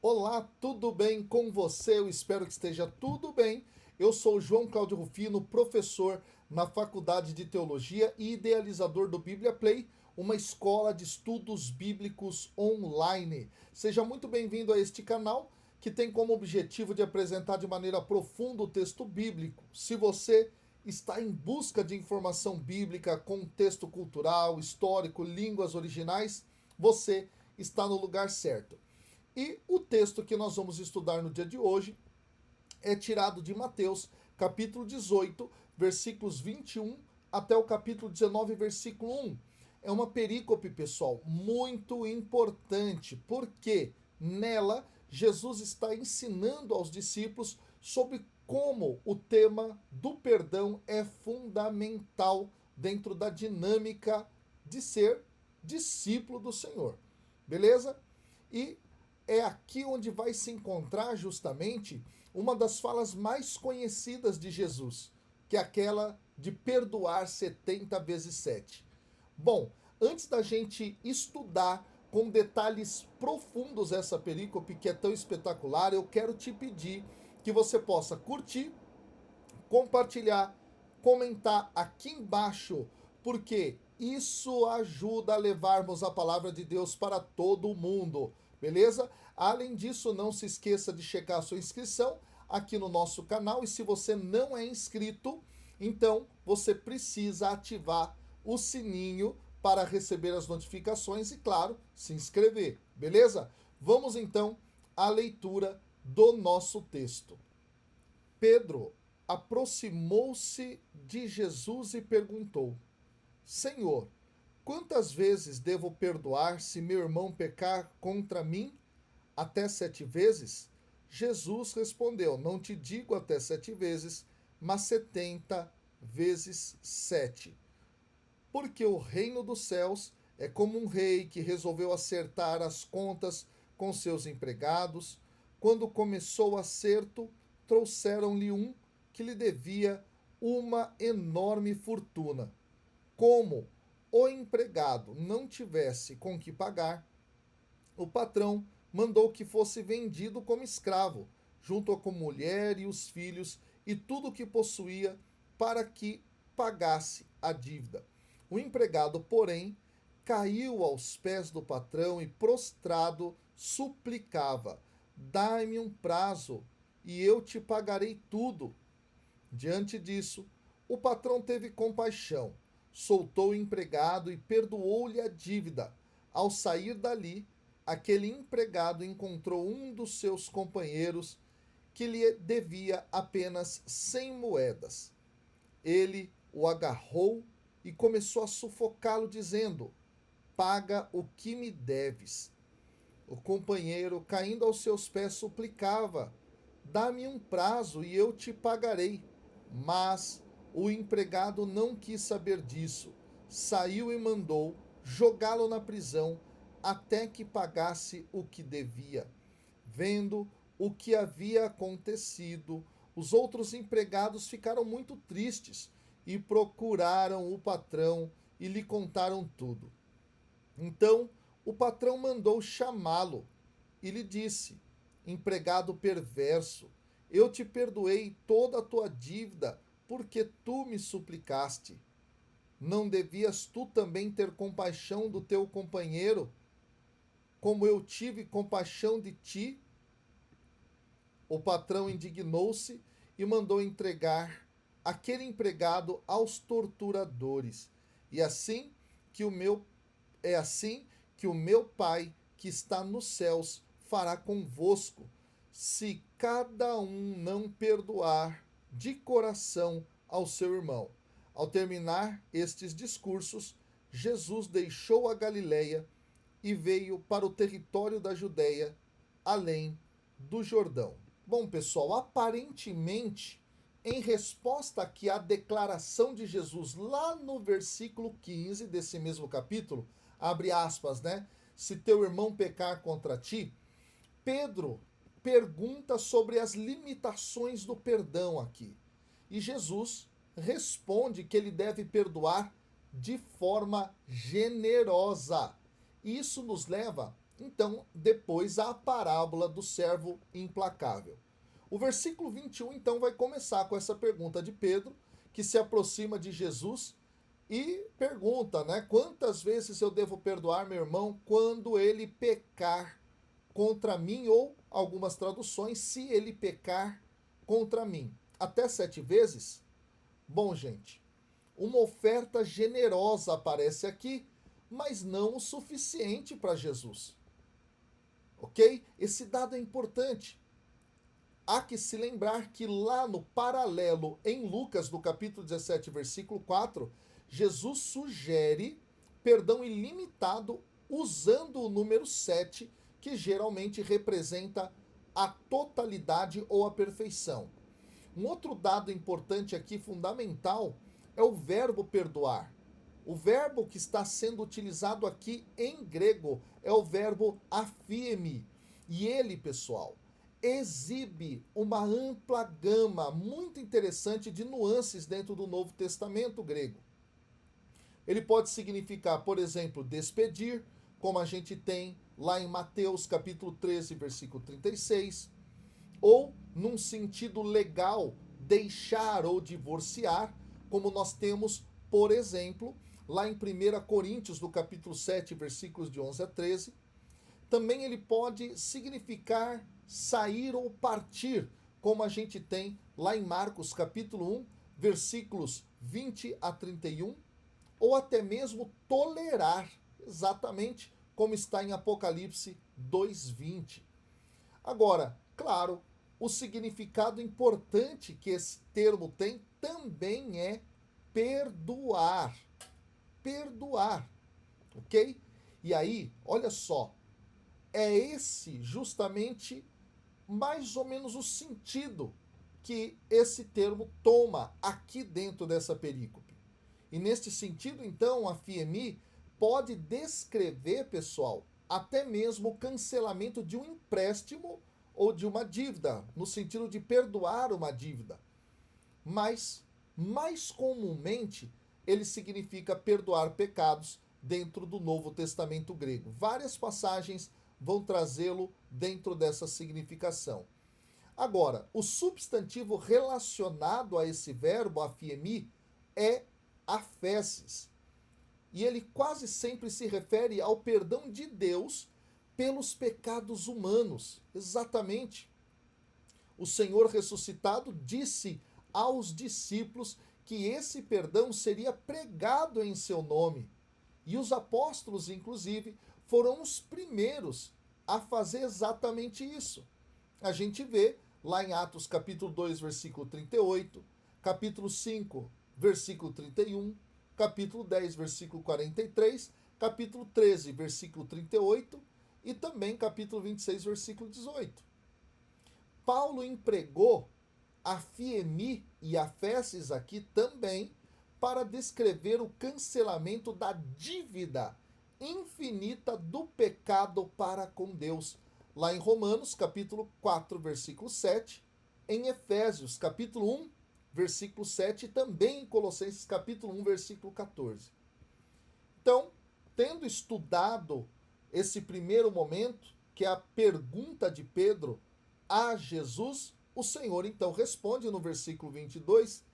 Olá, tudo bem com você? Eu espero que esteja tudo bem. Eu sou João Cláudio Rufino, professor na Faculdade de Teologia e idealizador do Bíblia Play, uma escola de estudos bíblicos online. Seja muito bem-vindo a este canal que tem como objetivo de apresentar de maneira profunda o texto bíblico. Se você está em busca de informação bíblica, contexto cultural, histórico, línguas originais, você está no lugar certo. E o texto que nós vamos estudar no dia de hoje é tirado de Mateus, capítulo 18, versículos 21 até o capítulo 19, versículo 1. É uma perícope, pessoal, muito importante, porque nela Jesus está ensinando aos discípulos sobre como o tema do perdão é fundamental dentro da dinâmica de ser discípulo do Senhor. Beleza? E é aqui onde vai se encontrar justamente uma das falas mais conhecidas de Jesus, que é aquela de perdoar 70 vezes 7. Bom, antes da gente estudar com detalhes profundos essa perícope que é tão espetacular, eu quero te pedir que você possa curtir, compartilhar, comentar aqui embaixo, porque isso ajuda a levarmos a palavra de Deus para todo mundo, beleza? Além disso, não se esqueça de checar a sua inscrição aqui no nosso canal e se você não é inscrito, então você precisa ativar o sininho para receber as notificações e, claro, se inscrever, beleza? Vamos então à leitura do nosso texto. Pedro aproximou-se de Jesus e perguntou: Senhor, quantas vezes devo perdoar se meu irmão pecar contra mim? Até 7 vezes? Jesus respondeu: Não te digo até 7 vezes, mas 70 vezes 7. Porque o reino dos céus é como um rei que resolveu acertar as contas com seus empregados. Quando começou o acerto, trouxeram-lhe um que lhe devia uma enorme fortuna. Como o empregado não tivesse com que pagar, o patrão mandou que fosse vendido como escravo, junto com a mulher e os filhos e tudo o que possuía, para que pagasse a dívida. O empregado, porém, caiu aos pés do patrão e, prostrado, suplicava: Dai-me um prazo e eu te pagarei tudo. Diante disso, o patrão teve compaixão, soltou o empregado e perdoou-lhe a dívida. Ao sair dali, aquele empregado encontrou um dos seus companheiros que lhe devia apenas 100 moedas. Ele o agarrou e começou a sufocá-lo, dizendo: Paga o que me deves. O companheiro, caindo aos seus pés, suplicava: Dá-me um prazo e eu te pagarei. Mas o empregado não quis saber disso. Saiu e mandou jogá-lo na prisão até que pagasse o que devia. Vendo o que havia acontecido, os outros empregados ficaram muito tristes e procuraram o patrão e lhe contaram tudo. Então o patrão mandou chamá-lo e lhe disse: Empregado perverso, eu te perdoei toda a tua dívida porque tu me suplicaste. Não devias tu também ter compaixão do teu companheiro, como eu tive compaixão de ti? O patrão indignou-se e mandou entregar aquele empregado aos torturadores. E assim que o meu é assim que o meu Pai que está nos céus fará convosco, se cada um não perdoar de coração ao seu irmão. Ao terminar estes discursos, Jesus deixou a Galileia e veio para o território da Judéia, além do Jordão. Bom, pessoal, aparentemente, em resposta aqui à declaração de Jesus lá no versículo 15 desse mesmo capítulo, abre aspas, né? Se teu irmão pecar contra ti, Pedro pergunta sobre as limitações do perdão aqui. E Jesus responde que ele deve perdoar de forma generosa. Isso nos leva Então, depois a parábola do servo implacável. O versículo 21, então, vai começar com essa pergunta de Pedro, que se aproxima de Jesus e pergunta, né? Quantas vezes eu devo perdoar meu irmão quando ele pecar contra mim? Ou, algumas traduções, se ele pecar contra mim. Até 7 vezes? Bom, gente, uma oferta generosa aparece aqui, mas não o suficiente para Jesus. Ok? Esse dado é importante. Há que se lembrar que lá no paralelo, em Lucas, no capítulo 17, versículo 4, Jesus sugere perdão ilimitado usando o número 7, que geralmente representa a totalidade ou a perfeição. Um outro dado importante aqui, fundamental, é o verbo perdoar. O verbo que está sendo utilizado aqui em grego é o verbo afiemi. E ele, pessoal, exibe uma ampla gama muito interessante de nuances dentro do Novo Testamento grego. Ele pode significar, por exemplo, despedir, como a gente tem lá em Mateus capítulo 13, versículo 36, ou num sentido legal, deixar ou divorciar, como nós temos, por exemplo, lá em 1 Coríntios, no capítulo 7, versículos de 11 a 13. Também ele pode significar sair ou partir, como a gente tem lá em Marcos capítulo 1, versículos 20 a 31, ou até mesmo tolerar, exatamente como está em Apocalipse 2:20. Agora, claro, o significado importante que esse termo tem também é perdoar. Perdoar, ok? E aí, olha só, é esse justamente mais ou menos o sentido que esse termo toma aqui dentro dessa perícope. E neste sentido, então, a FIEMI pode descrever, pessoal, até mesmo o cancelamento de um empréstimo ou de uma dívida, no sentido de perdoar uma dívida. Mas, mais comumente, ele significa perdoar pecados dentro do Novo Testamento grego. Várias passagens vão trazê-lo dentro dessa significação. Agora, o substantivo relacionado a esse verbo, afiemi, é afeses. E ele quase sempre se refere ao perdão de Deus pelos pecados humanos. Exatamente. O Senhor ressuscitado disse aos discípulos que esse perdão seria pregado em seu nome. E os apóstolos, inclusive, foram os primeiros a fazer exatamente isso. A gente vê lá em Atos capítulo 2, versículo 38, capítulo 5, versículo 31, capítulo 10, versículo 43, capítulo 13, versículo 38 e também capítulo 26, versículo 18. Paulo empregou a fiemi e a fesses aqui também para descrever o cancelamento da dívida infinita do pecado para com Deus. Lá em Romanos, capítulo 4, versículo 7, em Efésios, capítulo 1, versículo 7 e também em Colossenses, capítulo 1, versículo 14. Então, tendo estudado esse primeiro momento, que é a pergunta de Pedro a Jesus, o Senhor então responde no versículo 22,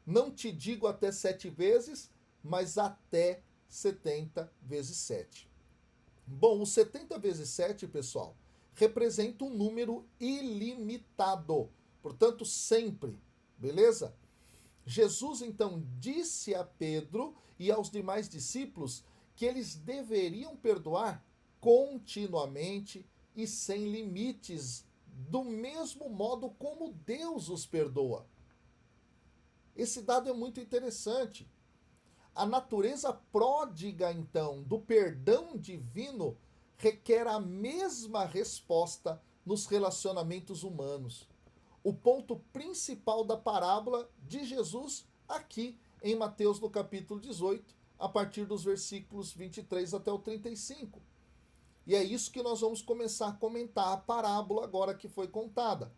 não te digo até 7 vezes, mas até 70 vezes 7. Bom, o 70 vezes 7, pessoal, representa um número ilimitado, portanto, sempre, beleza? Jesus então disse a Pedro e aos demais discípulos que eles deveriam perdoar continuamente e sem limites, do mesmo modo como Deus os perdoa. Esse dado é muito interessante. A natureza pródiga, então, do perdão divino requer a mesma resposta nos relacionamentos humanos. O ponto principal da parábola de Jesus aqui em Mateus no capítulo 18, a partir dos versículos 23 até o 35. E é isso que nós vamos começar a comentar a parábola agora que foi contada.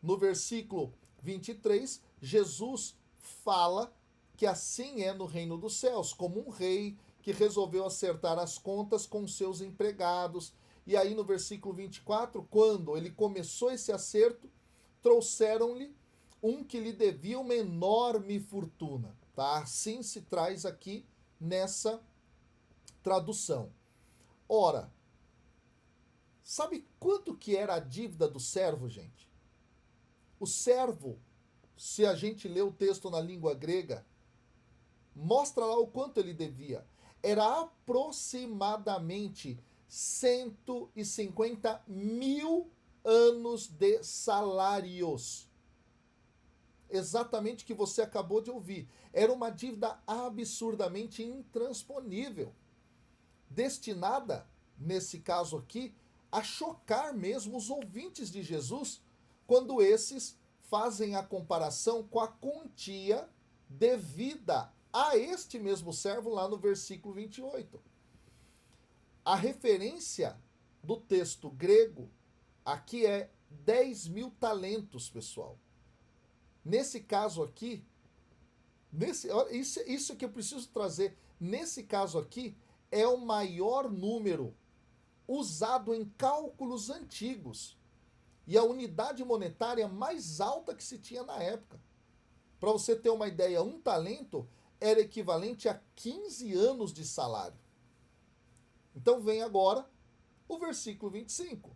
No versículo 23, Jesus fala que assim é no reino dos céus, como um rei que resolveu acertar as contas com seus empregados. E aí no versículo 24, quando ele começou esse acerto, trouxeram-lhe um que lhe devia uma enorme fortuna. Tá? Assim se traz aqui nessa tradução. Ora, sabe quanto que era a dívida do servo, gente? O servo, se a gente lê o texto na língua grega, mostra lá o quanto ele devia. Era aproximadamente 150 mil anos de salários. Exatamente o que você acabou de ouvir. Era uma dívida absurdamente intransponível, destinada, nesse caso aqui, a chocar mesmo os ouvintes de Jesus, quando esses fazem a comparação com a quantia devida a este mesmo servo lá no versículo 28. A referência do texto grego aqui é 10.000 talentos, pessoal. Nesse caso aqui, isso que eu preciso trazer, nesse caso aqui, é o maior número usado em cálculos antigos e a unidade monetária mais alta que se tinha na época. Para você ter uma ideia, um talento era equivalente a 15 anos de salário. Então vem agora o versículo 25.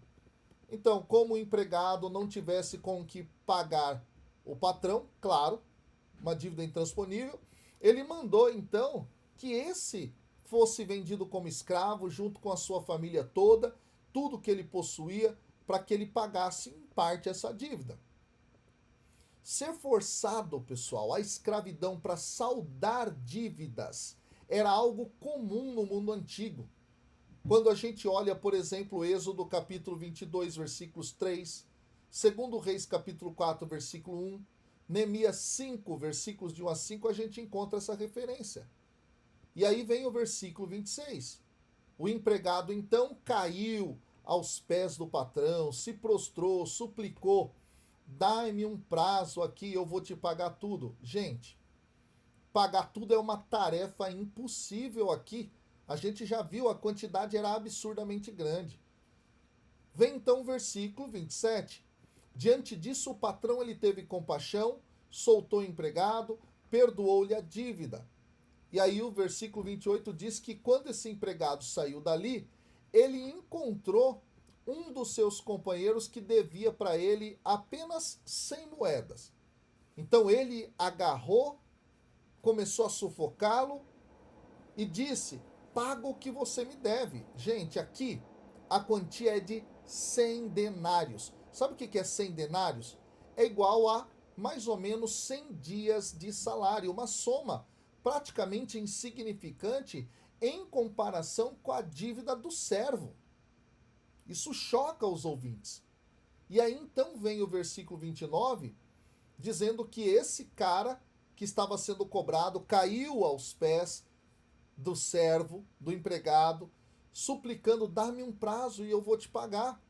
Então, como o empregado não tivesse com que pagar o patrão, claro, uma dívida intransponível, ele mandou então que esse fosse vendido como escravo junto com a sua família toda, tudo que ele possuía, para que ele pagasse em parte essa dívida. Ser forçado, pessoal, à escravidão para saldar dívidas era algo comum no mundo antigo. Quando a gente olha, por exemplo, Êxodo capítulo 22, versículos 3, 2 Reis capítulo 4, versículo 1, Neemias 5, versículos de 1 a 5, a gente encontra essa referência. E aí vem o versículo 26. O empregado então caiu aos pés do patrão, se prostrou, suplicou, dai-me um prazo aqui, eu vou te pagar tudo. Gente, pagar tudo é uma tarefa impossível aqui. A gente já viu, a quantidade era absurdamente grande. Vem então o versículo 27. Diante disso, o patrão ele teve compaixão, soltou o empregado, perdoou-lhe a dívida. E aí o versículo 28 diz que quando esse empregado saiu dali, ele encontrou um dos seus companheiros que devia para ele apenas 100 moedas. Então ele agarrou, começou a sufocá-lo e disse: paga o que você me deve. Gente, aqui a quantia é de 100 denários. Sabe o que é 100 denários? É igual a mais ou menos 100 dias de salário, uma soma praticamente insignificante em comparação com a dívida do servo. Isso choca os ouvintes. E aí então vem o versículo 29, dizendo que esse cara que estava sendo cobrado caiu aos pés do servo, do empregado, suplicando: dá-me um prazo e eu vou te pagar.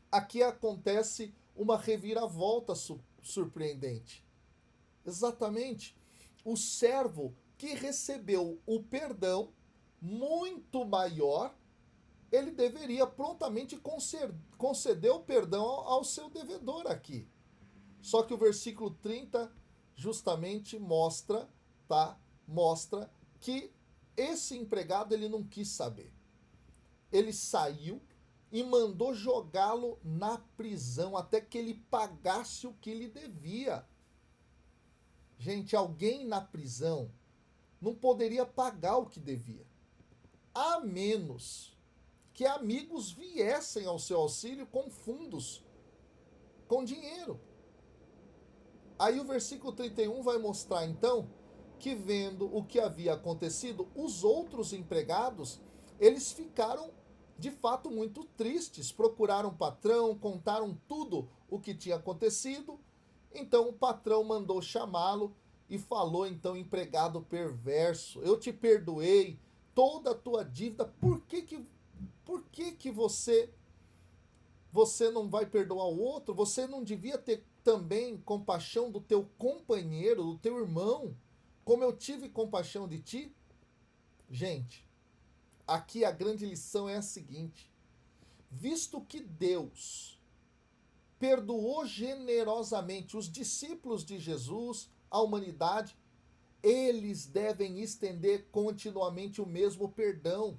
Aqui acontece uma reviravolta surpreendente. Exatamente. O servo que recebeu o perdão muito maior, ele deveria prontamente conceder o perdão ao seu devedor aqui. Só que o versículo 30 justamente mostra, tá? Mostra que esse empregado ele não quis saber. Ele saiu e mandou jogá-lo na prisão até que ele pagasse o que lhe devia. Gente, alguém na prisão não poderia pagar o que devia, a menos que amigos viessem ao seu auxílio com fundos, com dinheiro. Aí o versículo 31 vai mostrar então que, vendo o que havia acontecido, os outros empregados, eles ficaram de fato muito tristes, procuraram o patrão, contaram tudo o que tinha acontecido. Então o patrão mandou chamá-lo e falou: então, empregado perverso, eu te perdoei toda a tua dívida, por que você não vai perdoar o outro? Você não devia ter também compaixão do teu companheiro, do teu irmão, como eu tive compaixão de ti? Gente, aqui a grande lição é a seguinte: visto que Deus perdoou generosamente os discípulos de Jesus, a humanidade, eles devem estender continuamente o mesmo perdão.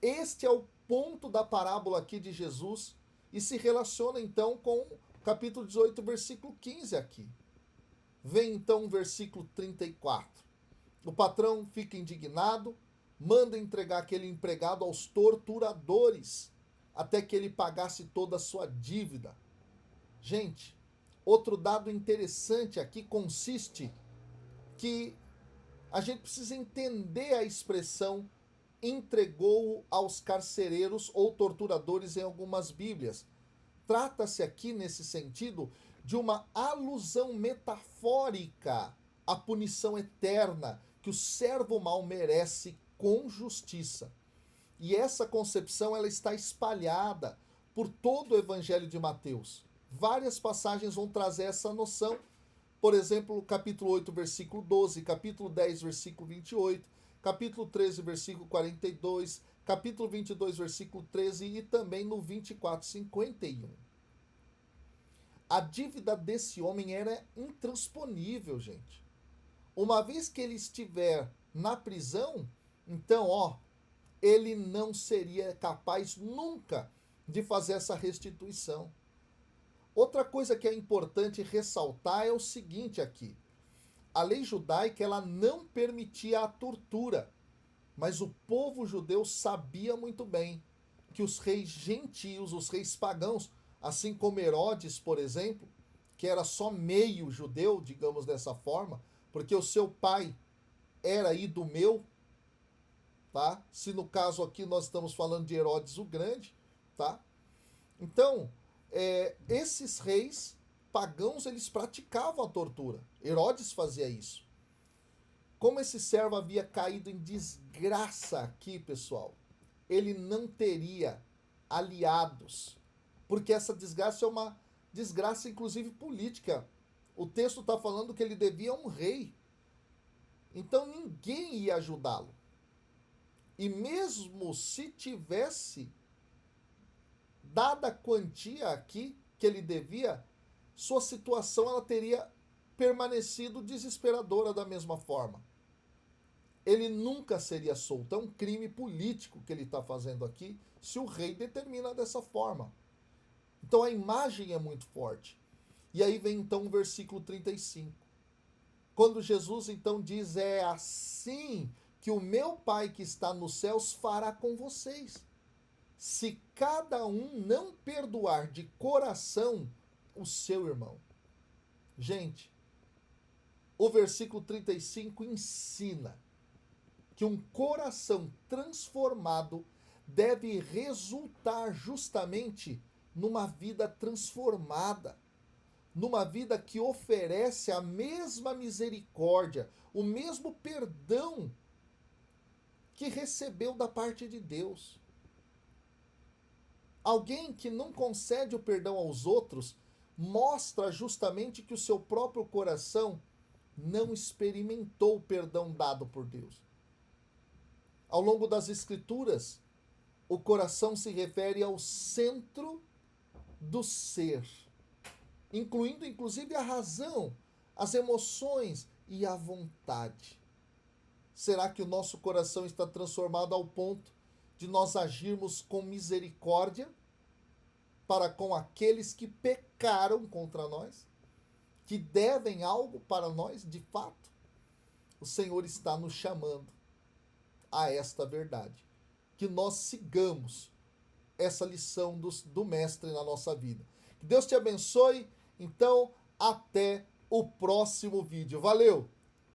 Este é o ponto da parábola aqui de Jesus e se relaciona então com o capítulo 18, versículo 15 aqui. Vem então o versículo 34. O patrão fica indignado, manda entregar aquele empregado aos torturadores, até que ele pagasse toda a sua dívida. Gente, outro dado interessante aqui consiste que a gente precisa entender a expressão entregou aos carcereiros ou torturadores em algumas Bíblias. Trata-se aqui, nesse sentido, de uma alusão metafórica à punição eterna que o servo mau merece com justiça. E essa concepção ela está espalhada por todo o Evangelho de Mateus. Várias passagens vão trazer essa noção. Por exemplo, capítulo 8, versículo 12, capítulo 10, versículo 28, capítulo 13, versículo 42, capítulo 22, versículo 13 e também no 24, 51. A dívida desse homem era intransponível, gente. Uma vez que ele estiver na prisão, então, ele não seria capaz nunca de fazer essa restituição. Outra coisa que é importante ressaltar é o seguinte aqui. A lei judaica ela não permitia a tortura, mas o povo judeu sabia muito bem que os reis gentios, os reis pagãos, assim como Herodes, por exemplo, que era só meio judeu, digamos dessa forma, porque o seu pai era idumeu, tá? Se no caso aqui nós estamos falando de Herodes o Grande, tá? Então, esses reis pagãos, eles praticavam a tortura. Herodes fazia isso. Como esse servo havia caído em desgraça aqui, pessoal, ele não teria aliados, porque essa desgraça é uma desgraça, inclusive, política. O texto está falando que ele devia a um rei. Então, ninguém ia ajudá-lo. E mesmo se tivesse dada a quantia aqui que ele devia, sua situação ela teria permanecido desesperadora da mesma forma. Ele nunca seria solto. É um crime político que ele está fazendo aqui, se o rei determina dessa forma. Então a imagem é muito forte. E aí vem então o versículo 35. Quando Jesus então diz, é assim que o meu Pai que está nos céus fará com vocês. Se cada um não perdoar de coração o seu irmão. Gente, o versículo 35 ensina que um coração transformado deve resultar justamente numa vida transformada, numa vida que oferece a mesma misericórdia, o mesmo perdão que recebeu da parte de Deus. Alguém que não concede o perdão aos outros mostra justamente que o seu próprio coração não experimentou o perdão dado por Deus. Ao longo das Escrituras, o coração se refere ao centro do ser, incluindo inclusive a razão, as emoções e a vontade. Será que o nosso coração está transformado ao ponto de nós agirmos com misericórdia para com aqueles que pecaram contra nós, que devem algo para nós de fato? O Senhor está nos chamando a esta verdade, que nós sigamos essa lição do Mestre na nossa vida. Que Deus te abençoe. Então, até o próximo vídeo. Valeu!